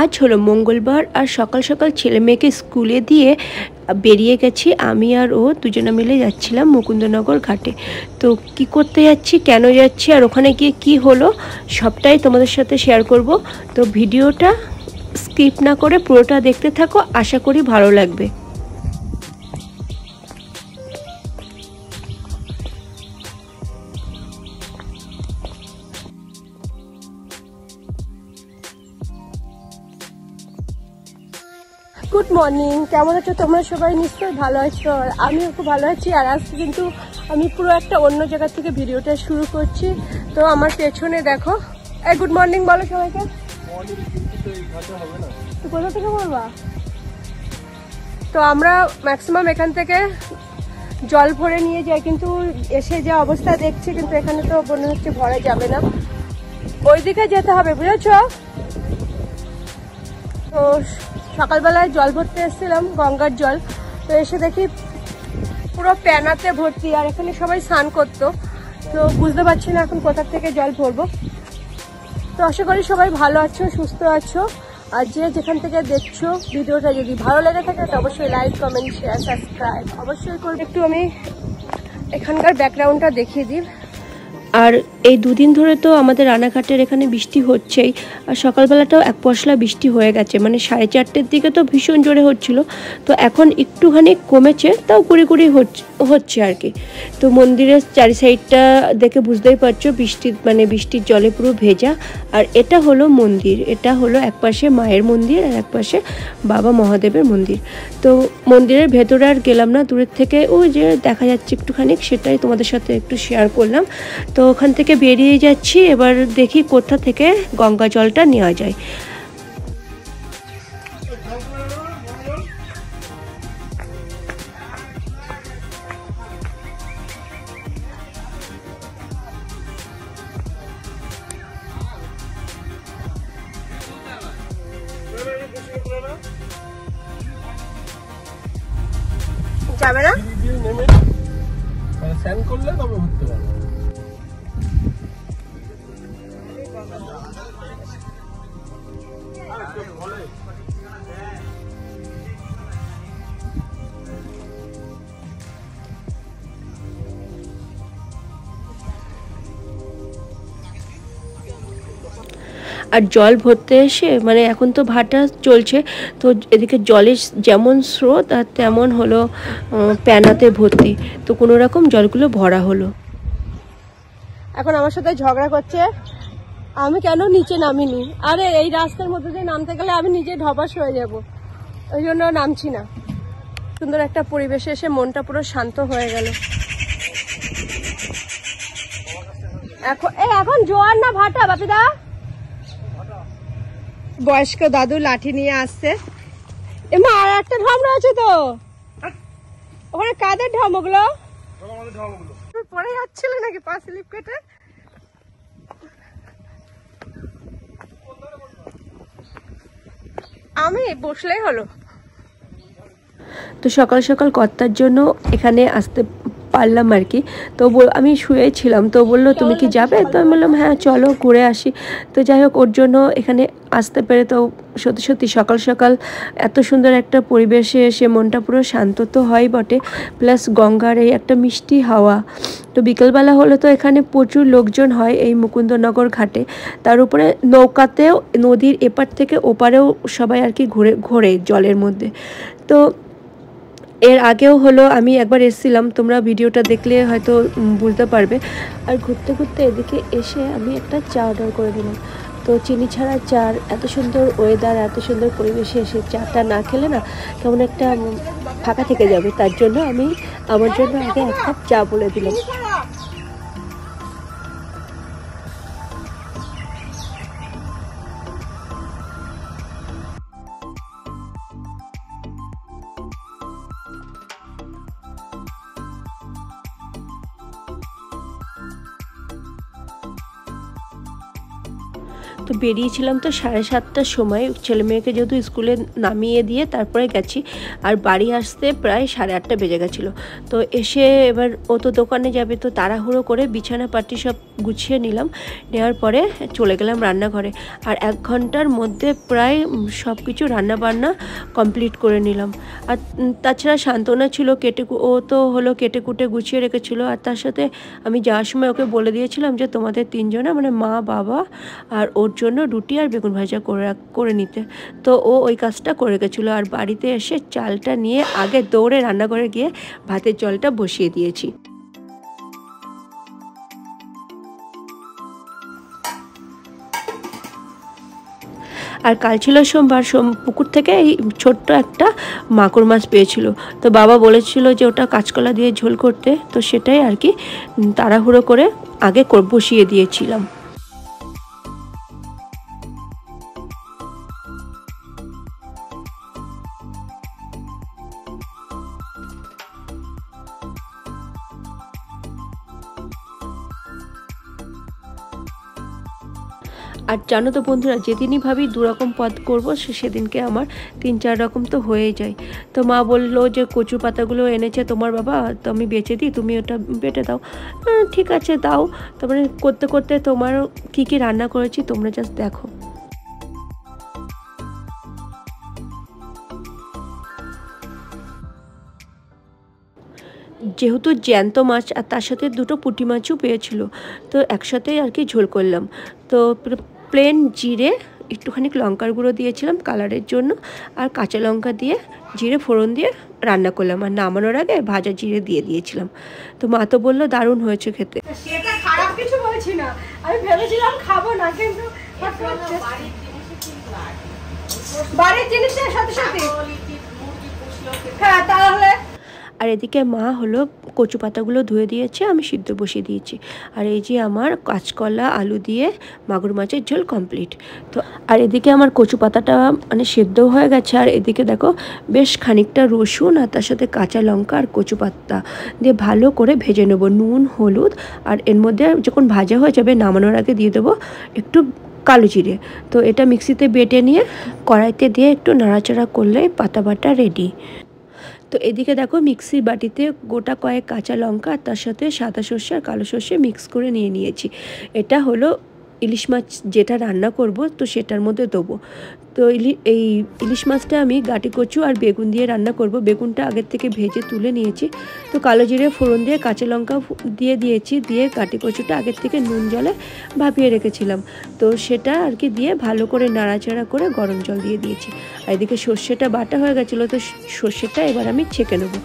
আজ হলো মঙ্গলবার আর সকাল সকাল ছেলে মেয়েকে স্কুলে দিয়ে বেরিয়ে গেছি। আমি আর ও দুজনে মিলে যাচ্ছিলাম মুকুন্দনগর ঘাটে। তো কি করতে যাচ্ছি, কেন যাচ্ছি, আর ওখানে গিয়ে কি হলো সবটাই তোমাদের সাথে শেয়ার করব। তো ভিডিওটা স্কিপ না করে পুরোটা দেখতে থাকো, আশা করি ভালো লাগবে। গুড মর্নিং, কেমন আছো তোমরা সবাই? নিশ্চয়ই ভালো আছো, আর আমিও খুব ভালো আছি। আর আজকে কিন্তু আমি পুরো একটা অন্য জায়গা থেকে ভিডিওটা শুরু করছি। তো আমার পেছনে দেখো, এই গুড মর্নিং বলো সবাইকে। তো কোথা থেকে বলবা? তো আমরা ম্যাক্সিমাম এখান থেকে জল ভরে নিয়ে যাই, কিন্তু এসে যে অবস্থা দেখছি, কিন্তু এখানে তো মনে হচ্ছে ভরা যাবে না, ওইদিকে যেতে হবে, বুঝেছো? তো সকালবেলায় জল ভরতে এসেছিলাম, গঙ্গার জল। তো এসে দেখি পুরো প্যানাতে ভর্তি, আর এখানে সবাই স্নান করতো। তো বুঝতে পারছি না এখন কোথা থেকে জল ভরবো। তো আশা করি সবাই ভালো আছো, সুস্থ আছো। আর যে যেখান থেকে দেখছো ভিডিওটা যদি ভালো লেগে থাকে তো অবশ্যই লাইক, কমেন্ট, শেয়ার, সাবস্ক্রাইব অবশ্যই করবে। একটু আমি এখানকার ব্যাকগ্রাউন্ডটা দেখিয়ে দিই। আর এই দুদিন ধরে তো আমাদের রানাঘাটের এখানে বৃষ্টি হচ্ছেই, আর সকালবেলাটাও এক পশলা বৃষ্টি হয়ে গেছে, মানে 4:30-র দিকে তো ভীষণ জোরে হচ্ছিল। তো এখন একটুখানি কমেছে, তাও গুড়ি গুড়ি হচ্ছে আর কি। তো মন্দিরের চারি সাইডটা দেখে বুঝতেই পারছো বৃষ্টির জলে পুরো ভেজা। আর এটা হলো মন্দির, এটা হলো একপাশে মায়ের মন্দির আর একপাশে বাবা মহাদেবের মন্দির। তো মন্দিরের ভেতরে আর গেলাম না, দূরের থেকে ওই যে দেখা যাচ্ছে একটুখানি, সেটাই তোমাদের সাথে একটু শেয়ার করলাম। তো ওখান থেকে বেরিয়ে যাচ্ছি, এবার দেখি কোথা থেকে গঙ্গা জলটা নেওয়া যায়। যাবে না স্নান করলে তবে ঘুরতে পারবে। আর জল ভরতে এসে মানে এখন তো ভাটা চলছে, তো এদিকে জলের যেমন স্রোত আর তেমন হলো প্যানাতে ভর্তি। তো কোনো রকম জলগুলো ভরা হলো। এখন আমার সাথে ঝগড়া করছে, আমি কেন নিচে নামিনি। আরে এই রাস্তার মধ্যে দিয়ে নামতে গেলে আমি নিজে ধপাস হয়ে যাব, ওই জন্য নামছি না। সুন্দর একটা পরিবেশে এসে মনটা পুরো শান্ত হয়ে গেল। এখন জোয়ার না ভাটা বাপিদা? বয়স্ক দাদু লাঠি নিয়ে আসছে। এমা আর একটা ঢাম রয়েছে তো, ওখানে কাদের ঢাম? ওগুলো পরে যাচ্ছিল নাকি পা স্লিপ কেটে? আমি বসলেই হলো। তো সকাল সকাল কর্তার জন্য এখানে আসতে পারলাম আর কি। তো আমি শুয়েছিলাম, তো বললো তুমি কি যাবে? তো আমি বললাম হ্যাঁ চলো ঘুরে আসি। তো যাই হোক, ওর জন্য এখানে আসতে পেরে তো সত্যি সত্যি সকাল সকাল এত সুন্দর একটা পরিবেশে এসে মনটা পুরো শান্ত তো হয় বটে, প্লাস গঙ্গার এই একটা মিষ্টি হাওয়া। তো বিকেলবেলা হলে তো এখানে প্রচুর লোকজন হয় এই মুকুন্দনগর ঘাটে। তার উপরে নৌকাতেও নদীর এপার থেকে ওপারেও সবাই আর কি ঘোরে জলের মধ্যে। তো এর আগেও হলো আমি একবার এসেছিলাম, তোমরা ভিডিওটা দেখলে হয়তো বুঝতে পারবে। আর ঘুরতে ঘুরতে এদিকে এসে আমি একটা চা অর্ডার করে দিলাম। তো চিনি ছাড়া চা, এত সুন্দর ওয়েদার, এত সুন্দর পরিবেশে এসে চাটা না খেলে না কেমন একটা ফাঁকা থেকে যাবে, তার জন্য আমি আমার জন্য আগে এক কাপ চা বলে দিলাম। তো বেরিয়েছিলাম তো 7:30টার সময়, ছেলে মেয়েকে যেহেতু স্কুলে নামিয়ে দিয়ে তারপরে গেছি, আর বাড়ি আসতে প্রায় 8:30 বেজে গেছিলো। তো এসে এবার ও তো দোকানে যাবে, তো তাড়াহুড়ো করে বিছানা পাটি সব গুছিয়ে নিলাম, নেওয়ার পরে চলে গেলাম রান্নাঘরে। আর 1 ঘন্টার মধ্যে প্রায় সব কিছু রান্নাবান্না কমপ্লিট করে নিলাম। আর তাছাড়া শান্তনা ছিল, ও তো হলো কেটে কুটে গুছিয়ে রেখেছিলো। আর তার সাথে আমি যাওয়ার সময় ওকে বলে দিয়েছিলাম যে তোমাদের 3 জনে মানে মা, বাবা আর ওর জন্য রুটি আর বেগুন ভাজা করে নিতে। তো ও ওই কাজটা করে গেছিলো। আর বাড়িতে এসে চালটা নিয়ে আগে দৌড়ে রান্নাঘরে গিয়ে ভাতের জলটা বসিয়ে দিয়েছি। আর কাল ছিল সোমবার, পুকুর থেকে এই ছোট্ট একটা মাগুর মাছ পেয়েছিল। তো বাবা বলেছিল যে ওটা কাঁচকলা দিয়ে ঝোল করতে, তো সেটাই আর কি তাড়াহুড়ো করে আগে বসিয়ে দিয়েছিলাম। আর জানো তো বন্ধুরা, যেদিনই ভাবি 2 রকম পদ করবো সেদিনকে আমার 3-4 রকম তো হয়ে যায়। তো মা বললো যে কচু পাতাগুলো এনেছে তোমার বাবা, তো আমি বেচে দিই, তুমি ওটা বেটে দাও। ঠিক আছে দাও। তারপরে করতে করতে তোমার কি কি রান্না করেছি তোমরা জাস্ট দেখো। যেহেতু জ্যান্ত মাছ আর তার সাথে 2টো পুঁটি মাছও পেয়েছিল, তো একসাথেই আর কি ঝোল করলাম। তো প্লেন জিরে, একটুখানি লঙ্কার গুঁড়ো দিয়েছিলাম কালারের জন্য, আর কাঁচা লঙ্কা দিয়ে জিরে ফোড়ন দিয়ে রান্না করলাম। আর নামানোর আগে ভাজা জিরে দিয়ে দিয়েছিলাম। তো মা তো বললো দারুণ হয়েছে খেতে। সেটা খারাপ কিছু বলছি না, আমি ভেবেছিলাম খাবো না, কিন্তু বাড়ির জিনিসের সাথে সাথে হ্যাঁ তাহলে। আর এদিকে মা হলো কচু পাতাগুলো ধুয়ে দিয়েছে, আমি সিদ্ধ বসিয়ে দিয়েছি। আর এই যে আমার কাঁচকলা আলু দিয়ে মাগুর মাছের ঝোল কমপ্লিট। তো আর এদিকে আমার কচু পাতাটা মানে সেদ্ধও হয়ে গেছে। আর এদিকে দেখো বেশ খানিকটা রসুন আর তার সাথে কাঁচা লঙ্কা আর কচু পাতা দিয়ে ভালো করে ভেজে নেবো, নুন হলুদ। আর এর মধ্যে যখন ভাজা হয়ে যাবে নামানোর আগে দিয়ে দেবো একটু কালো জিরে। তো এটা মিক্সিতে বেটে নিয়ে কড়াইতে দিয়ে একটু নাড়াচাড়া করলে পাতা বাটা রেডি। তো এদিকে দেখো মিক্সির বাটিতে গোটা কয়েক কাঁচা লঙ্কা আর তার সাথে সাদা সর্ষে আর কালো সর্ষে মিক্স করে নিয়ে নিয়েছি। এটা হলো ইলিশ মাছ যেটা রান্না করব, তো সেটার মধ্যে দেবো। তো এই ইলিশ মাছটা আমি গাটি কচু আর বেগুন দিয়ে রান্না করব। বেগুনটা আগের থেকে ভেজে তুলে নিয়েছি। তো কালো জিরে ফোড়ন দিয়ে কাঁচা লঙ্কা দিয়ে দিয়েছি, দিয়ে গাটি কচুটা আগের থেকে নুন জলে ভাপিয়ে রেখেছিলাম। তো সেটা আর কি দিয়ে ভালো করে নাড়াচাড়া করে গরম জল দিয়ে দিয়েছি। আর এদিকে সর্ষেটা বাটা হয়ে গেছিলো, তো সর্ষেটা এবার আমি ছেঁকে নেবো।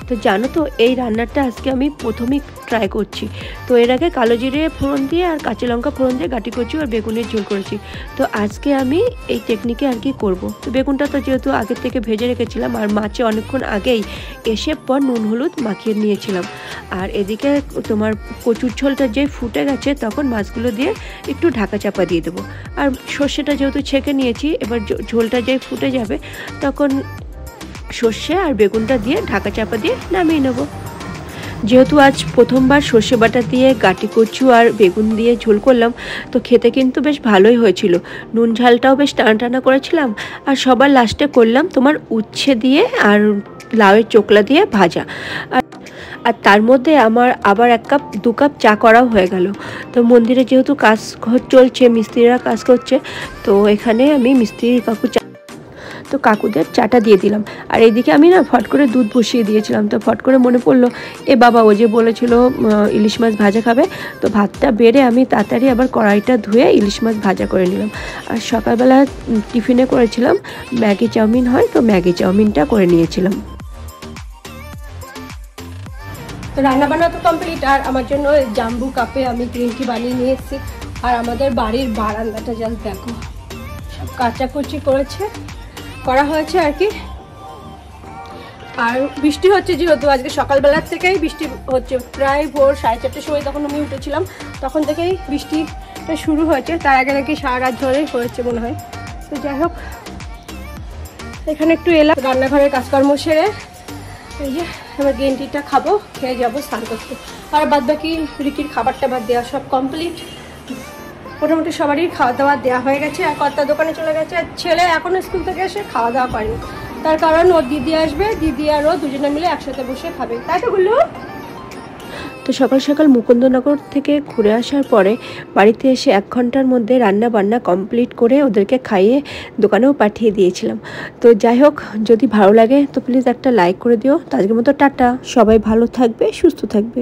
তো জানো তো এই রান্নাটা আজকে আমি প্রথমেই ট্রাই করছি। তো এর আগে কালো জিরে ফোড়ন দিয়ে আর কাঁচা লঙ্কা ফোড়ন দিয়ে গাটি কচু আর বেগুনের ঝোল করেছি। তো আজকে আমি এই টেকনিকে আর কি করবো। তো বেগুনটা তো যেহেতু আগের থেকে ভেজে রেখেছিলাম, আর মাছে অনেকক্ষণ আগেই এসে পর নুন হলুদ মাখিয়ে নিয়েছিলাম। আর এদিকে তোমার কচুর ঝোলটা যে ফুটে গেছে তখন মাছগুলো দিয়ে একটু ঢাকা চাপা দিয়ে দেবো। আর সর্ষেটা যেহেতু ছেঁকে নিয়েছি, এবার ঝোলটা যে ফুটে যাবে তখন সর্ষে আর বেগুনটা দিয়ে ঢাকা চাপা দিয়ে নামিয়ে নেব। যেহেতু আজ প্রথমবার সর্ষে বাটা দিয়ে গাটি কচু আর বেগুন দিয়ে ঝোল করলাম, তো খেতে কিন্তু বেশ ভালোই হয়েছিল। নুন ঝালটাও বেশ টানা টানা করেছিলাম। আর সবার লাস্টে করলাম তোমার উচ্ছে দিয়ে আর লাউয়ের চোকলা দিয়ে ভাজা। আর তার মধ্যে আমার আবার 2 কাপ চা করাও হয়ে গেল। তো মন্দিরে যেহেতু কাজ চলছে, মিস্ত্রিরা কাজ করছে, তো এখানে আমি মিস্ত্রি কাকুদের চাটা দিয়ে দিলাম। আর এইদিকে আমি না ফট করে দুধ বসিয়ে দিয়েছিলাম। তো ফট করে মনে পড়লো এ বাবা ও যে বলেছিল ইলিশ মাছ ভাজা খাবে। তো ভাতটা বেড়ে আমি তাড়াতাড়ি আবার কড়াইটা ধুয়ে ইলিশ মাছ ভাজা করে নিলাম। আর সকালবেলা টিফিনে করেছিলাম ম্যাগি চাউমিন হয়, তো ম্যাগি চাউমিনটা করে নিয়েছিলাম। তো রান্নাবান্না তো কমপ্লিট। আর আমার জন্য জাম্বু কাপে আমি গ্রিন টি বানিয়ে নিয়ে এসেছি। আর আমাদের বাড়ির বারান্দাটা জাস্ট দেখো, সব কাচাকুচি করা হয়েছে আর কি। আর বৃষ্টি হচ্ছে, যেহেতু আজকে সকালবেলার থেকেই বৃষ্টি হচ্ছে, প্রায় ভোর 4:30টার সময় তখন আমি উঠেছিলাম, তখন থেকেই বৃষ্টিটা শুরু হয়েছে। তার আগে নাকি সারা রাত ধরে হয়েছে মনে হয়। তো যাই হোক, এখানে একটু এলাম রান্নাঘরের কাজকর্ম সেরে, এই যে এবার গ্রিন টিটা খাবো, খেয়ে যাবো স্নান করতে। আর বাদ বাকি রিকির খাবারটা বাদ দেওয়া সব কমপ্লিট। মোটামুটি সবারই খাওয়া দাওয়া দেওয়া হয়ে গেছে, আর কর্তা দোকানে চলে গেছে, আর ছেলে এখনও স্কুল থেকে এসে খাওয়া দাওয়া করেনি। তার কারণ ওর দিদি আসবে, দিদি আর ও দুজনে মিলে একসাথে বসে খাবে, তাই তো গুল্লু? তো সকাল সকাল মুকুন্দনগর থেকে ঘুরে আসার পরে বাড়িতে এসে 1 ঘন্টার মধ্যে রান্না বান্না কমপ্লিট করে ওদেরকে খাইয়ে দোকানেও পাঠিয়ে দিয়েছিলাম। তো যাই হোক, যদি ভালো লাগে তো প্লিজ একটা লাইক করে দিও। তো আজকের মতো টাটা, সবাই ভালো থাকবে, সুস্থ থাকবে।